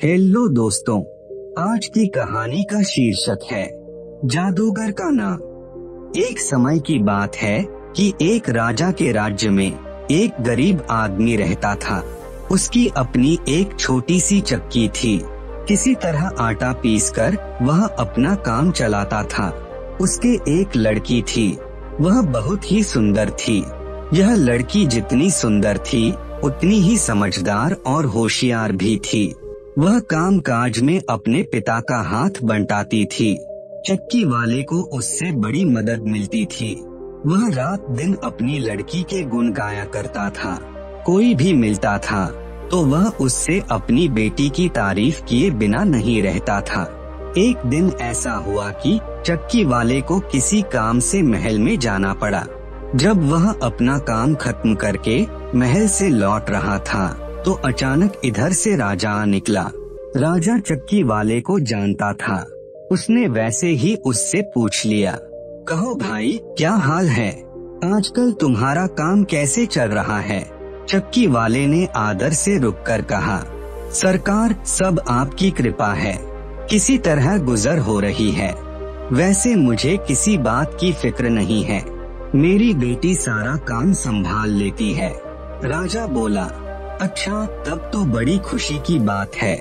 Hello दोस्तों, आज की कहानी का शीर्षक है जादूगर का नाम। एक समय की बात है कि एक राजा के राज्य में एक गरीब आदमी रहता था। उसकी अपनी एक छोटी सी चक्की थी। किसी तरह आटा पीसकर वह अपना काम चलाता था। उसके एक लड़की थी, वह बहुत ही सुंदर थी। यह लड़की जितनी सुंदर थी उतनी ही समझदार और होशियार भी थी। वह काम काज में अपने पिता का हाथ बंटाती थी। चक्की वाले को उससे बड़ी मदद मिलती थी। वह रात दिन अपनी लड़की के गुण गाया करता था। कोई भी मिलता था तो वह उससे अपनी बेटी की तारीफ किए बिना नहीं रहता था। एक दिन ऐसा हुआ कि चक्की वाले को किसी काम से महल में जाना पड़ा। जब वह अपना काम खत्म करके महल से लौट रहा था तो अचानक इधर से राजा निकला। राजा चक्की वाले को जानता था। उसने वैसे ही उससे पूछ लिया, कहो भाई, क्या हाल है? आजकल तुम्हारा काम कैसे चल रहा है? चक्की वाले ने आदर से रुककर कहा, सरकार, सब आपकी कृपा है। किसी तरह गुजर हो रही है। वैसे मुझे किसी बात की फिक्र नहीं है। मेरी बेटी सारा काम संभाल लेती है। राजा बोला, अच्छा, तब तो बड़ी खुशी की बात है।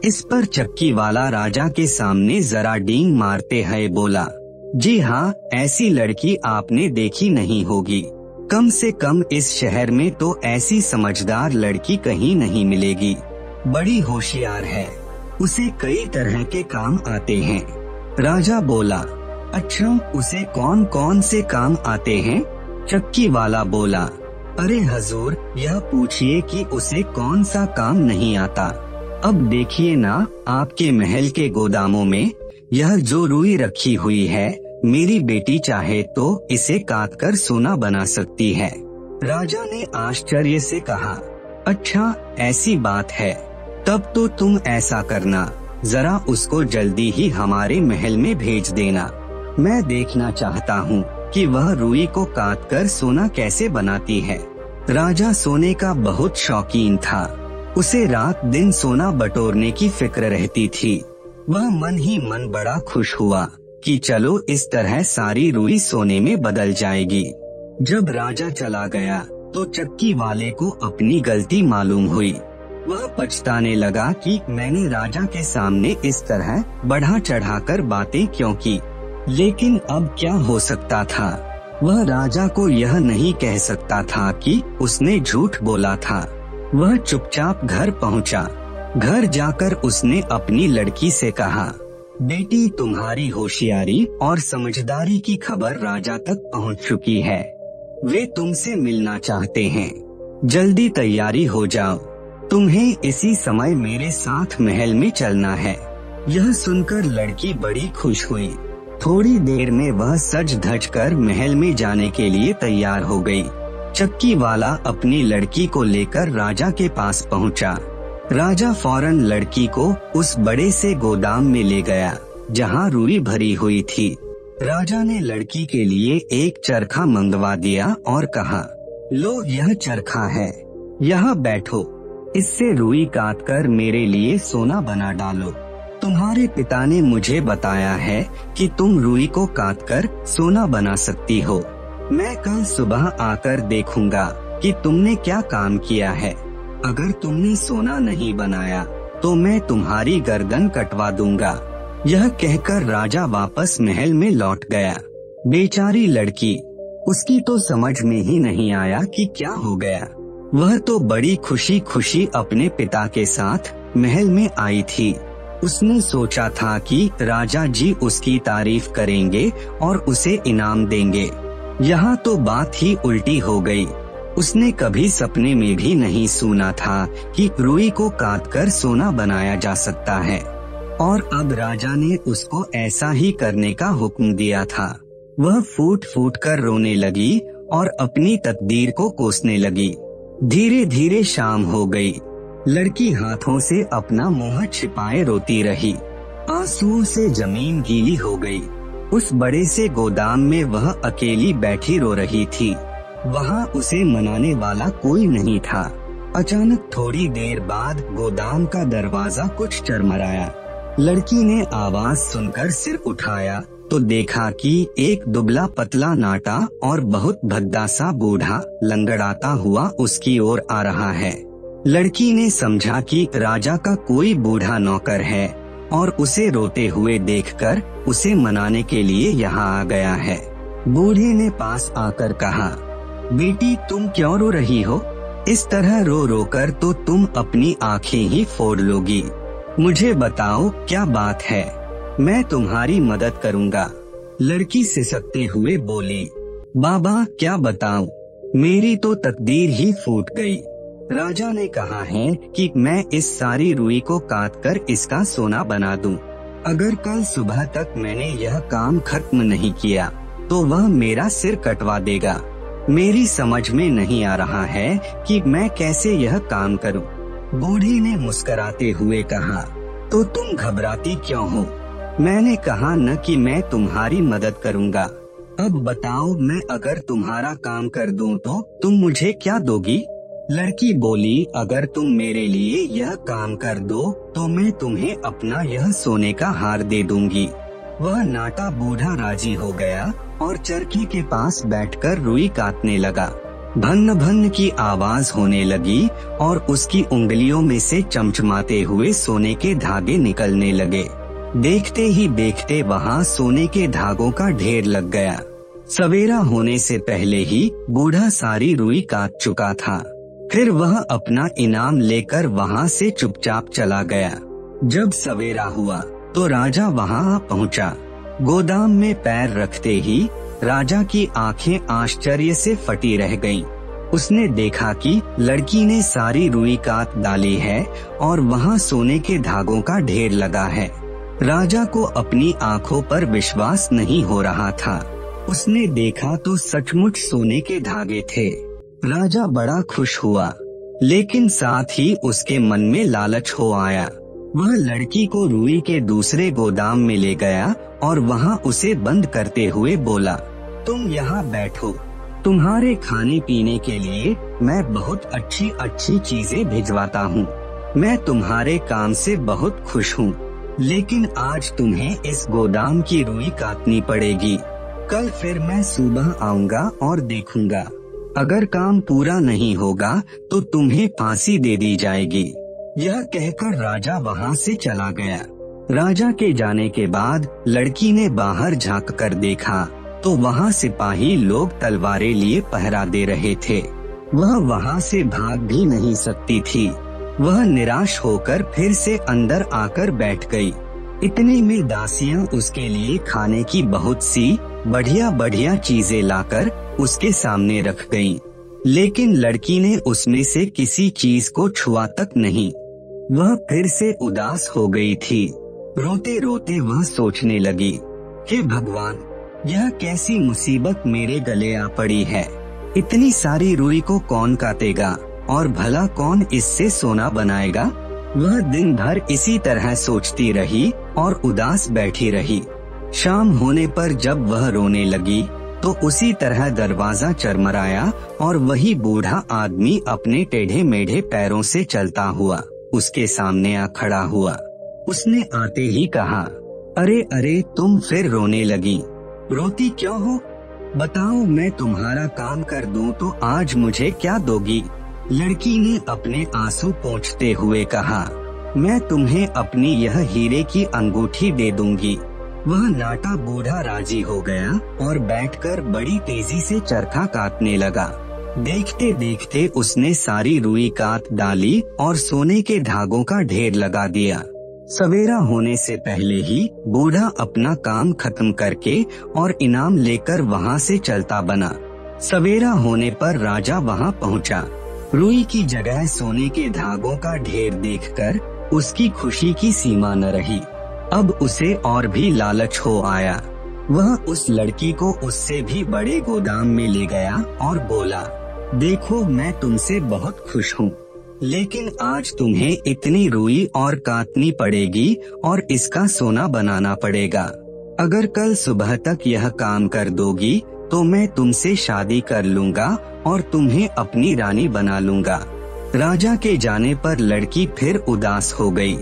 इस पर चक्की वाला राजा के सामने जरा डींग मारते हुए बोला, जी हाँ, ऐसी लड़की आपने देखी नहीं होगी। कम से कम इस शहर में तो ऐसी समझदार लड़की कहीं नहीं मिलेगी। बड़ी होशियार है। उसे कई तरह के काम आते हैं। राजा बोला, अच्छा, उसे कौन कौन से काम आते हैं? चक्की वाला बोला, अरे हजूर, यह पूछिए कि उसे कौन सा काम नहीं आता। अब देखिए ना, आपके महल के गोदामों में यह जो रुई रखी हुई है, मेरी बेटी चाहे तो इसे काट कर सोना बना सकती है। राजा ने आश्चर्य से कहा, अच्छा, ऐसी बात है। तब तो तुम ऐसा करना, जरा उसको जल्दी ही हमारे महल में भेज देना। मैं देखना चाहता हूँ कि वह रुई को काट कर सोना कैसे बनाती है। राजा सोने का बहुत शौकीन था। उसे रात दिन सोना बटोरने की फिक्र रहती थी। वह मन ही मन बड़ा खुश हुआ कि चलो इस तरह सारी रुई सोने में बदल जाएगी। जब राजा चला गया तो चक्की वाले को अपनी गलती मालूम हुई। वह पछताने लगा कि मैंने राजा के सामने इस तरह बढ़ा चढ़ाकर बातें क्यों की। लेकिन अब क्या हो सकता था? वह राजा को यह नहीं कह सकता था कि उसने झूठ बोला था। वह चुपचाप घर पहुंचा। घर जाकर उसने अपनी लड़की से कहा, बेटी, तुम्हारी होशियारी और समझदारी की खबर राजा तक पहुंच चुकी है। वे तुमसे मिलना चाहते हैं। जल्दी तैयारी हो जाओ। तुम्हें इसी समय मेरे साथ महल में चलना है। यह सुनकर लड़की बड़ी खुश हुई। थोड़ी देर में वह सज धज कर महल में जाने के लिए तैयार हो गई। चक्की वाला अपनी लड़की को लेकर राजा के पास पहुंचा। राजा फौरन लड़की को उस बड़े से गोदाम में ले गया जहां रुई भरी हुई थी। राजा ने लड़की के लिए एक चरखा मंगवा दिया और कहा, लो, यह चरखा है, यहाँ बैठो। इससे रुई काट कर मेरे लिए सोना बना डालो। तुम्हारे पिता ने मुझे बताया है कि तुम रुई को काट कर सोना बना सकती हो। मैं कल सुबह आकर देखूंगा कि तुमने क्या काम किया है। अगर तुमने सोना नहीं बनाया तो मैं तुम्हारी गर्दन कटवा दूंगा। यह कहकर राजा वापस महल में लौट गया। बेचारी लड़की, उसकी तो समझ में ही नहीं आया कि क्या हो गया। वह तो बड़ी खुशी खुशी अपने पिता के साथ महल में आई थी। उसने सोचा था कि राजा जी उसकी तारीफ करेंगे और उसे इनाम देंगे। यहाँ तो बात ही उल्टी हो गई। उसने कभी सपने में भी नहीं सुना था कि रुई को काट कर सोना बनाया जा सकता है। और अब राजा ने उसको ऐसा ही करने का हुक्म दिया था। वह फूट फूट कर रोने लगी और अपनी तकदीर को कोसने लगी। धीरे धीरे शाम हो गई। लड़की हाथों से अपना मुंह छिपाए रोती रही। आंसुओं से जमीन गीली हो गई। उस बड़े से गोदाम में वह अकेली बैठी रो रही थी। वहाँ उसे मनाने वाला कोई नहीं था। अचानक थोड़ी देर बाद गोदाम का दरवाजा कुछ चरमराया। लड़की ने आवाज सुनकर सिर उठाया तो देखा कि एक दुबला पतला नाटा और बहुत भद्दा सा बूढ़ा लंगड़ाता हुआ उसकी ओर आ रहा है। लड़की ने समझा कि राजा का कोई बूढ़ा नौकर है और उसे रोते हुए देखकर उसे मनाने के लिए यहाँ आ गया है। बूढ़े ने पास आकर कहा, बेटी तुम क्यों रो रही हो? इस तरह रो रो कर तो तुम अपनी आँखें ही फोड़ लोगी। मुझे बताओ क्या बात है, मैं तुम्हारी मदद करूँगा। लड़की सिसकते हुए बोली, बाबा क्या बताऊं, मेरी तो तकदीर ही फूट गई। राजा ने कहा है कि मैं इस सारी रुई को काट कर इसका सोना बना दूं। अगर कल सुबह तक मैंने यह काम खत्म नहीं किया तो वह मेरा सिर कटवा देगा। मेरी समझ में नहीं आ रहा है कि मैं कैसे यह काम करूं। बूढ़ी ने मुस्कुराते हुए कहा, तो तुम घबराती क्यों हो? मैंने कहा न कि मैं तुम्हारी मदद करूंगा। अब बताओ मैं अगर तुम्हारा काम कर दूं तो तुम मुझे क्या दोगी? लड़की बोली, अगर तुम मेरे लिए यह काम कर दो तो मैं तुम्हें अपना यह सोने का हार दे दूंगी। वह नाटा बूढ़ा राजी हो गया और चरखी के पास बैठकर रुई काटने लगा। भन्न भन्न की आवाज होने लगी और उसकी उंगलियों में से चमचमाते हुए सोने के धागे निकलने लगे। देखते ही देखते वहाँ सोने के धागों का ढेर लग गया। सवेरा होने से पहले ही बूढ़ा सारी रुई काट चुका था। फिर वह अपना इनाम लेकर वहाँ से चुपचाप चला गया। जब सवेरा हुआ तो राजा वहाँ पहुँचा। गोदाम में पैर रखते ही राजा की आंखें आश्चर्य से फटी रह गईं। उसने देखा कि लड़की ने सारी रुई काट डाली है और वहाँ सोने के धागों का ढेर लगा है। राजा को अपनी आंखों पर विश्वास नहीं हो रहा था। उसने देखा तो सचमुच सोने के धागे थे। राजा बड़ा खुश हुआ, लेकिन साथ ही उसके मन में लालच हो आया। वह लड़की को रुई के दूसरे गोदाम में ले गया और वहाँ उसे बंद करते हुए बोला, तुम यहाँ बैठो, तुम्हारे खाने पीने के लिए मैं बहुत अच्छी अच्छी चीजें भिजवाता हूँ। मैं तुम्हारे काम से बहुत खुश हूँ, लेकिन आज तुम्हें इस गोदाम की रुई काटनी पड़ेगी। कल फिर मैं सुबह आऊँगा और देखूंगा। अगर काम पूरा नहीं होगा तो तुम्हें फांसी दे दी जाएगी। यह कहकर राजा वहाँ से चला गया। राजा के जाने के बाद लड़की ने बाहर झांक कर देखा तो वहाँ सिपाही लोग तलवारें लिए पहरा दे रहे थे। वह वहाँ से भाग भी नहीं सकती थी। वह निराश होकर फिर से अंदर आकर बैठ गई। इतने में दासियां उसके लिए खाने की बहुत सी बढ़िया बढ़िया चीजें लाकर उसके सामने रख गईं। लेकिन लड़की ने उसमें से किसी चीज को छुआ तक नहीं। वह फिर से उदास हो गई थी। रोते रोते वह सोचने लगी, हे भगवान, यह कैसी मुसीबत मेरे गले आ पड़ी है। इतनी सारी रुई को कौन काटेगा और भला कौन इससे सोना बनाएगा। वह दिन भर इसी तरह सोचती रही और उदास बैठी रही। शाम होने पर जब वह रोने लगी तो उसी तरह दरवाजा चरमराया और वही बूढ़ा आदमी अपने टेढ़े मेढ़े पैरों से चलता हुआ उसके सामने आ खड़ा हुआ। उसने आते ही कहा, अरे अरे तुम फिर रोने लगी, रोती क्यों हो? बताओ मैं तुम्हारा काम कर दूं तो आज मुझे क्या दोगी? लड़की ने अपने आंसू पोंछते हुए कहा, मैं तुम्हें अपनी यह हीरे की अंगूठी दे दूंगी। वह नाटा बूढ़ा राजी हो गया और बैठकर बड़ी तेजी से चरखा काटने लगा। देखते देखते उसने सारी रुई काट डाली और सोने के धागों का ढेर लगा दिया। सवेरा होने से पहले ही बूढ़ा अपना काम खत्म करके और इनाम लेकर वहाँ से चलता बना। सवेरा होने पर राजा वहाँ पहुँचा। रुई की जगह सोने के धागों का ढेर देखकर उसकी खुशी की सीमा न रही। अब उसे और भी लालच हो आया। वह उस लड़की को उससे भी बड़े गोदाम में ले गया और बोला, देखो मैं तुमसे बहुत खुश हूँ, लेकिन आज तुम्हें इतनी रुई और काटनी पड़ेगी और इसका सोना बनाना पड़ेगा। अगर कल सुबह तक यह काम कर दोगी तो मैं तुमसे शादी कर लूँगा और तुम्हें अपनी रानी बना लूँगा। राजा के जाने पर लड़की फिर उदास हो गई।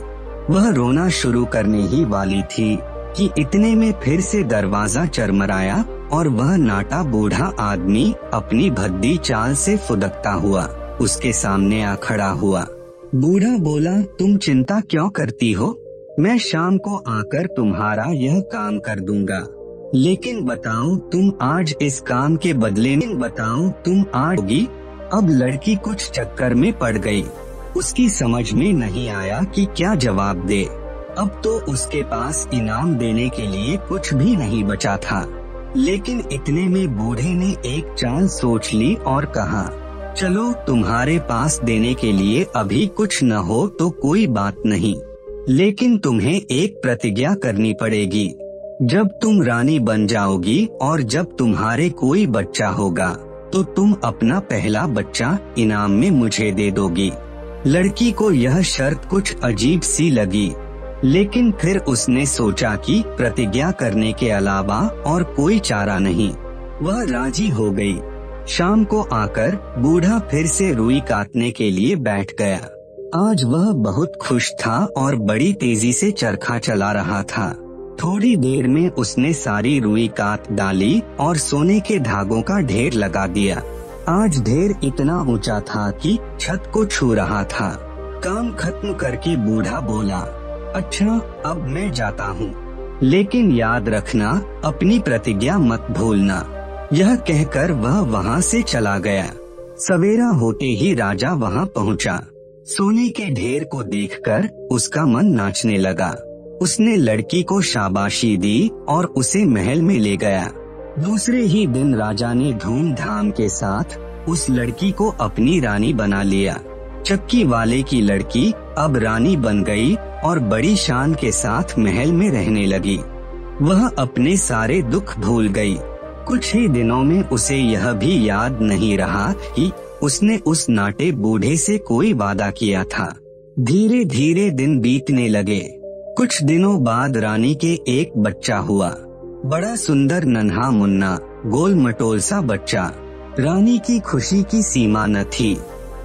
वह रोना शुरू करने ही वाली थी कि इतने में फिर से दरवाजा चरमराया और वह नाटा बूढ़ा आदमी अपनी भद्दी चाल से फुदकता हुआ उसके सामने आ खड़ा हुआ। बूढ़ा बोला, तुम चिंता क्यों करती हो? मैं शाम को आकर तुम्हारा यह काम कर दूंगा। लेकिन बताओ तुम आज इस काम के बदले में बताओ तुम आज होगी? अब लड़की कुछ चक्कर में पड़ गई। उसकी समझ में नहीं आया कि क्या जवाब दे। अब तो उसके पास इनाम देने के लिए कुछ भी नहीं बचा था। लेकिन इतने में बूढ़े ने एक चाल सोच ली और कहा, चलो तुम्हारे पास देने के लिए अभी कुछ न हो तो कोई बात नहीं, लेकिन तुम्हें एक प्रतिज्ञा करनी पड़ेगी। जब तुम रानी बन जाओगी और जब तुम्हारे कोई बच्चा होगा तो तुम अपना पहला बच्चा इनाम में मुझे दे दोगी। लड़की को यह शर्त कुछ अजीब सी लगी, लेकिन फिर उसने सोचा कि प्रतिज्ञा करने के अलावा और कोई चारा नहीं। वह राजी हो गई। शाम को आकर बूढ़ा फिर से रुई काटने के लिए बैठ गया। आज वह बहुत खुश था और बड़ी तेजी से चरखा चला रहा था। थोड़ी देर में उसने सारी रुई काट डाली और सोने के धागों का ढेर लगा दिया। आज ढेर इतना ऊंचा था कि छत को छू रहा था। काम खत्म करके बूढ़ा बोला, अच्छा अब मैं जाता हूँ, लेकिन याद रखना अपनी प्रतिज्ञा मत भूलना। यह कहकर वह वहाँ से चला गया। सवेरा होते ही राजा वहाँ पहुँचा। सोने के ढेर को देखकर उसका मन नाचने लगा। उसने लड़की को शाबाशी दी और उसे महल में ले गया। दूसरे ही दिन राजा ने धूमधाम के साथ उस लड़की को अपनी रानी बना लिया। चक्की वाले की लड़की अब रानी बन गई और बड़ी शान के साथ महल में रहने लगी। वह अपने सारे दुख भूल गई। कुछ ही दिनों में उसे यह भी याद नहीं रहा कि उसने उस नाटे बूढ़े से कोई वादा किया था। धीरे धीरे दिन बीतने लगे। कुछ दिनों बाद रानी के एक बच्चा हुआ। बड़ा सुंदर नन्हा मुन्ना गोल मटोल सा बच्चा। रानी की खुशी की सीमा न थी।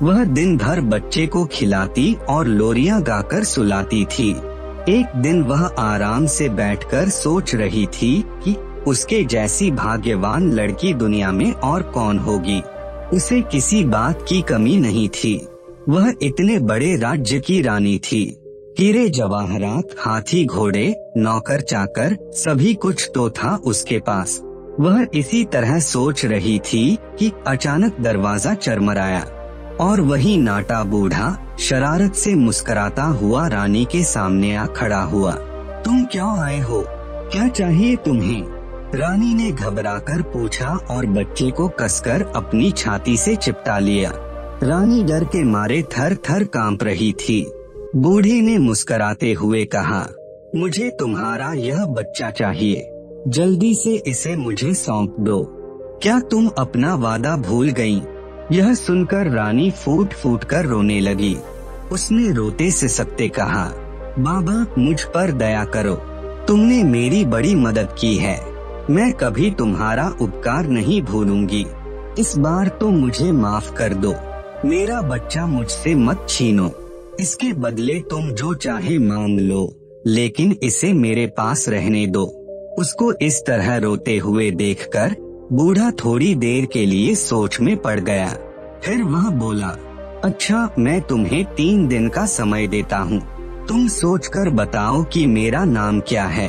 वह दिन भर बच्चे को खिलाती और लोरियां गाकर सुलाती थी। एक दिन वह आराम से बैठकर सोच रही थी कि उसके जैसी भाग्यवान लड़की दुनिया में और कौन होगी। उसे किसी बात की कमी नहीं थी। वह इतने बड़े राज्य की रानी थी। हीरे जवाहरात, हाथी घोड़े, नौकर चाकर सभी कुछ तो था उसके पास। वह इसी तरह सोच रही थी कि अचानक दरवाजा चरमराया और वही नाटा बूढ़ा शरारत से मुस्कुराता हुआ रानी के सामने आ खड़ा हुआ। तुम क्यों आए हो? क्या चाहिए तुम्हें? रानी ने घबराकर पूछा और बच्चे को कसकर अपनी छाती से चिपटा लिया। रानी डर के मारे थर थर कांप रही थी। बूढ़े ने मुस्कुराते हुए कहा, मुझे तुम्हारा यह बच्चा चाहिए, जल्दी से इसे मुझे सौंप दो। क्या तुम अपना वादा भूल गईं? यह सुनकर रानी फूट फूट कर रोने लगी। उसने रोते सिसकते कहा, बाबा मुझ पर दया करो, तुमने मेरी बड़ी मदद की है, मैं कभी तुम्हारा उपकार नहीं भूलूंगी। इस बार तो मुझे माफ कर दो, मेरा बच्चा मुझसे मत छीनो। इसके बदले तुम जो चाहे मांग लो, लेकिन इसे मेरे पास रहने दो। उसको इस तरह रोते हुए देखकर बूढ़ा थोड़ी देर के लिए सोच में पड़ गया। फिर वह बोला, अच्छा मैं तुम्हें 3 दिन का समय देता हूँ। तुम सोचकर बताओ कि मेरा नाम क्या है।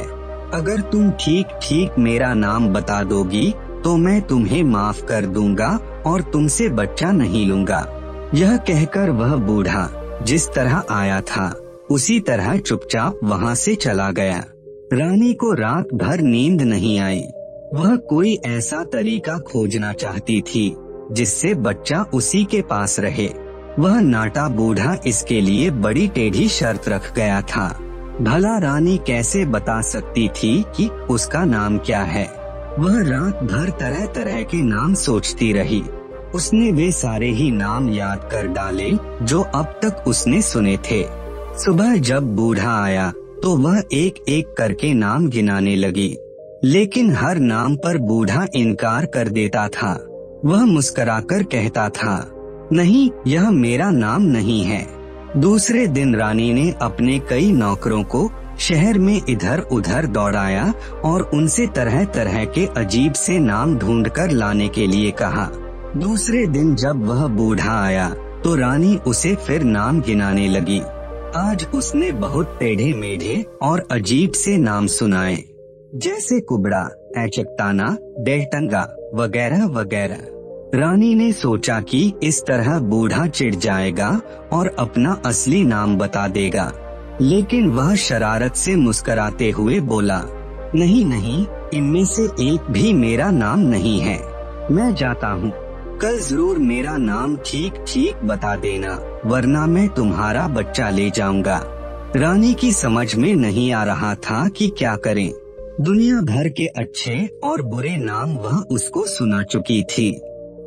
अगर तुम ठीक ठीक मेरा नाम बता दोगी तो मैं तुम्हें माफ कर दूंगा और तुमसे बच्चा नहीं लूंगा। यह कहकर वह बूढ़ा जिस तरह आया था उसी तरह चुपचाप वहाँ से चला गया। रानी को रात भर नींद नहीं आई। वह कोई ऐसा तरीका खोजना चाहती थी जिससे बच्चा उसी के पास रहे। वह नाटा बूढ़ा इसके लिए बड़ी टेढ़ी शर्त रख गया था। भला रानी कैसे बता सकती थी कि उसका नाम क्या है। वह रात भर तरह तरह के नाम सोचती रही। उसने वे सारे ही नाम याद कर डाले जो अब तक उसने सुने थे। सुबह जब बूढ़ा आया तो वह एक एक करके नाम गिनाने लगी, लेकिन हर नाम पर बूढ़ा इनकार कर देता था। वह मुस्कुराकर कहता था, नहीं, यह मेरा नाम नहीं है। दूसरे दिन रानी ने अपने कई नौकरों को शहर में इधर उधर दौड़ाया और उनसे तरह तरह के अजीब से नाम ढूंढकर लाने के लिए कहा। दूसरे दिन जब वह बूढ़ा आया तो रानी उसे फिर नाम गिनाने लगी। आज उसने बहुत टेढ़े मेढ़े और अजीब से नाम सुनाए, जैसे कुबड़ा, ऐचकताना, डेहटंगा वगैरह वगैरह। रानी ने सोचा कि इस तरह बूढ़ा चिढ़ जाएगा और अपना असली नाम बता देगा, लेकिन वह शरारत से मुस्कुराते हुए बोला, नहीं नहीं, इनमें से एक भी मेरा नाम नहीं है। मैं जाता हूँ, कल जरूर मेरा नाम ठीक ठीक बता देना, वरना मैं तुम्हारा बच्चा ले जाऊंगा। रानी की समझ में नहीं आ रहा था कि क्या करें। दुनिया भर के अच्छे और बुरे नाम वह उसको सुना चुकी थी।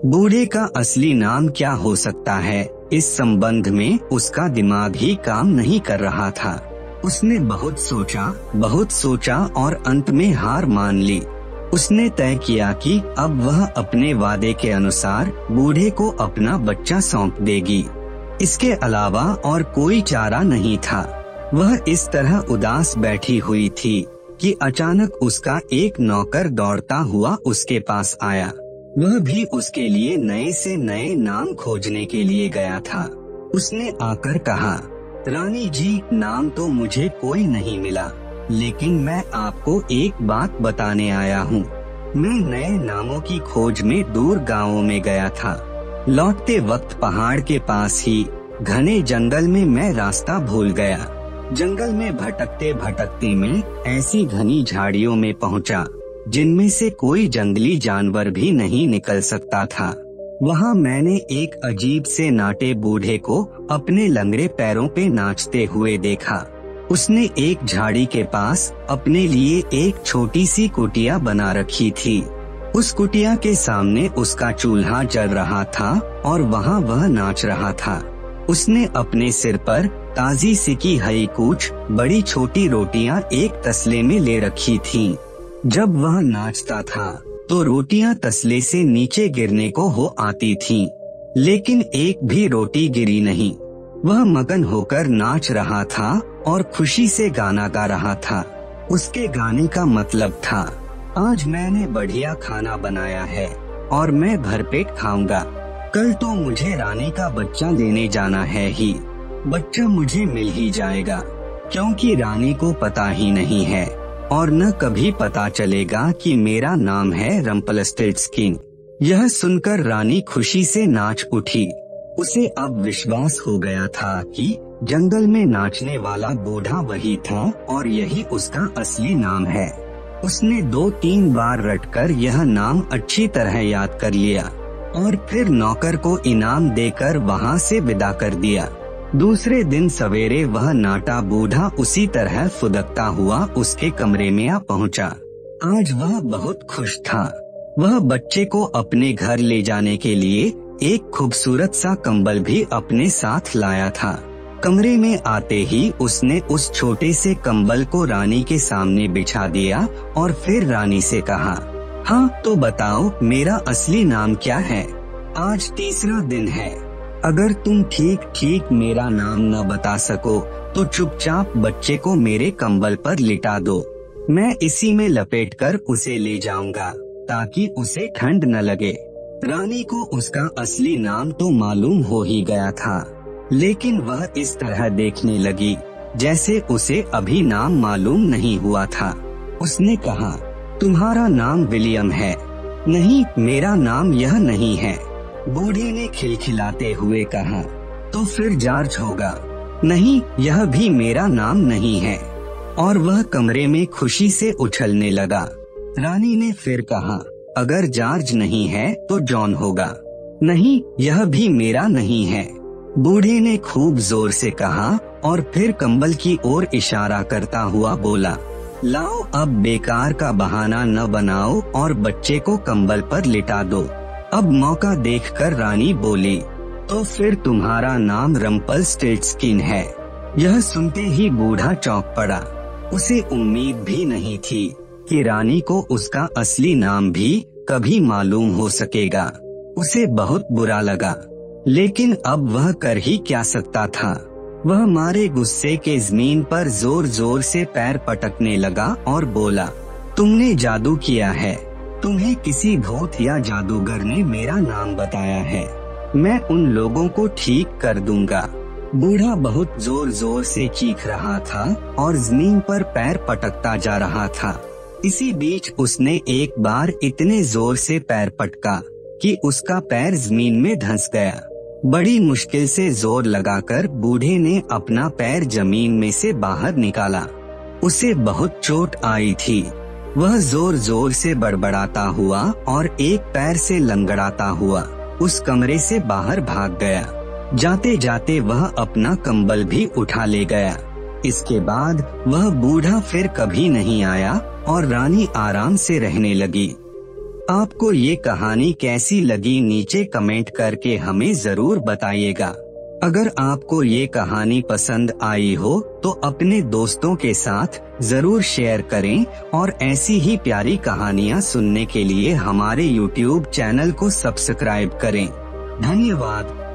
बूढ़े का असली नाम क्या हो सकता है, इस संबंध में उसका दिमाग ही काम नहीं कर रहा था। उसने बहुत सोचा और अंत में हार मान ली। उसने तय किया कि अब वह अपने वादे के अनुसार बूढ़े को अपना बच्चा सौंप देगी। इसके अलावा और कोई चारा नहीं था। वह इस तरह उदास बैठी हुई थी कि अचानक उसका एक नौकर दौड़ता हुआ उसके पास आया। वह भी उसके लिए नए से नए नाम खोजने के लिए गया था। उसने आकर कहा, रानी जी, नाम तो मुझे कोई नहीं मिला, लेकिन मैं आपको एक बात बताने आया हूँ। मैं नए नामों की खोज में दूर गांवों में गया था। लौटते वक्त पहाड़ के पास ही घने जंगल में मैं रास्ता भूल गया। जंगल में भटकते भटकते मैं ऐसी घनी झाड़ियों में पहुंचा जिनमें से कोई जंगली जानवर भी नहीं निकल सकता था। वहां मैंने एक अजीब से नाटे बूढ़े को अपने लंगड़े पैरों पे नाचते हुए देखा। उसने एक झाड़ी के पास अपने लिए एक छोटी सी कुटिया बना रखी थी। उस कुटिया के सामने उसका चूल्हा जल रहा था और वहां वह नाच रहा था। उसने अपने सिर पर ताजी सिकी हरी कूच बड़ी छोटी रोटियां एक तसले में ले रखी थीं। जब वह नाचता था तो रोटियां तसले से नीचे गिरने को हो आती थीं, लेकिन एक भी रोटी गिरी नहीं। वह मगन होकर नाच रहा था और खुशी से गाना गा रहा था। उसके गाने का मतलब था, आज मैंने बढ़िया खाना बनाया है और मैं भरपेट खाऊंगा। कल तो मुझे रानी का बच्चा लेने जाना है ही। बच्चा मुझे मिल ही जाएगा, क्योंकि रानी को पता ही नहीं है और न कभी पता चलेगा कि मेरा नाम है रम्पलस्टिल्टस्किन। यह सुनकर रानी खुशी से नाच उठी। उसे अब विश्वास हो गया था कि जंगल में नाचने वाला बूढ़ा वही था और यही उसका असली नाम है। उसने 2-3 बार रटकर यह नाम अच्छी तरह याद कर लिया और फिर नौकर को इनाम देकर वहां से विदा कर दिया। दूसरे दिन सवेरे वह नाटा बूढ़ा उसी तरह फुदकता हुआ उसके कमरे में आ पहुंचा। आज वह बहुत खुश था। वह बच्चे को अपने घर ले जाने के लिए एक खूबसूरत सा कंबल भी अपने साथ लाया था। कमरे में आते ही उसने उस छोटे से कंबल को रानी के सामने बिछा दिया और फिर रानी से कहा, हाँ तो बताओ मेरा असली नाम क्या है? आज तीसरा दिन है। अगर तुम ठीक ठीक मेरा नाम न बता सको तो चुपचाप बच्चे को मेरे कंबल पर लिटा दो। मैं इसी में लपेटकर उसे ले जाऊंगा ताकि उसे ठंड न लगे। रानी को उसका असली नाम तो मालूम हो ही गया था, लेकिन वह इस तरह देखने लगी जैसे उसे अभी नाम मालूम नहीं हुआ था। उसने कहा, तुम्हारा नाम विलियम है? नहीं, मेरा नाम यह नहीं है। बूढ़े ने खिलखिलाते हुए कहा, तो फिर जॉर्ज होगा? नहीं, यह भी मेरा नाम नहीं है। और वह कमरे में खुशी से उछलने लगा। रानी ने फिर कहा, अगर जॉर्ज नहीं है तो जॉन होगा? नहीं, यह भी मेरा नहीं है। बूढ़े ने खूब जोर से कहा और फिर कंबल की ओर इशारा करता हुआ बोला, लाओ अब बेकार का बहाना न बनाओ और बच्चे को कंबल पर लिटा दो। अब मौका देखकर रानी बोली, तो फिर तुम्हारा नाम रम्पलस्टिल्टस्किन है। यह सुनते ही बूढ़ा चौंक पड़ा। उसे उम्मीद भी नहीं थी कि रानी को उसका असली नाम भी कभी मालूम हो सकेगा। उसे बहुत बुरा लगा, लेकिन अब वह कर ही क्या सकता था। वह मारे गुस्से के जमीन पर जोर जोर से पैर पटकने लगा और बोला, तुमने जादू किया है। तुम्हें किसी भूत या जादूगर ने मेरा नाम बताया है। मैं उन लोगों को ठीक कर दूंगा। बूढ़ा बहुत जोर जोर से चीख रहा था और जमीन पर पैर पटकता जा रहा था। इसी बीच उसने एक बार इतने जोर से पैर पटका कि उसका पैर जमीन में धंस गया। बड़ी मुश्किल से जोर लगाकर बूढ़े ने अपना पैर जमीन में से बाहर निकाला। उसे बहुत चोट आई थी। वह जोर जोर से बड़बड़ाता हुआ और एक पैर से लंगड़ाता हुआ उस कमरे से बाहर भाग गया। जाते जाते वह अपना कंबल भी उठा ले गया। इसके बाद वह बूढ़ा फिर कभी नहीं आया और रानी आराम से रहने लगी। आपको ये कहानी कैसी लगी नीचे कमेंट करके हमें जरूर बताइएगा। अगर आपको ये कहानी पसंद आई हो तो अपने दोस्तों के साथ जरूर शेयर करें और ऐसी ही प्यारी कहानियाँ सुनने के लिए हमारे YouTube चैनल को सब्सक्राइब करें। धन्यवाद।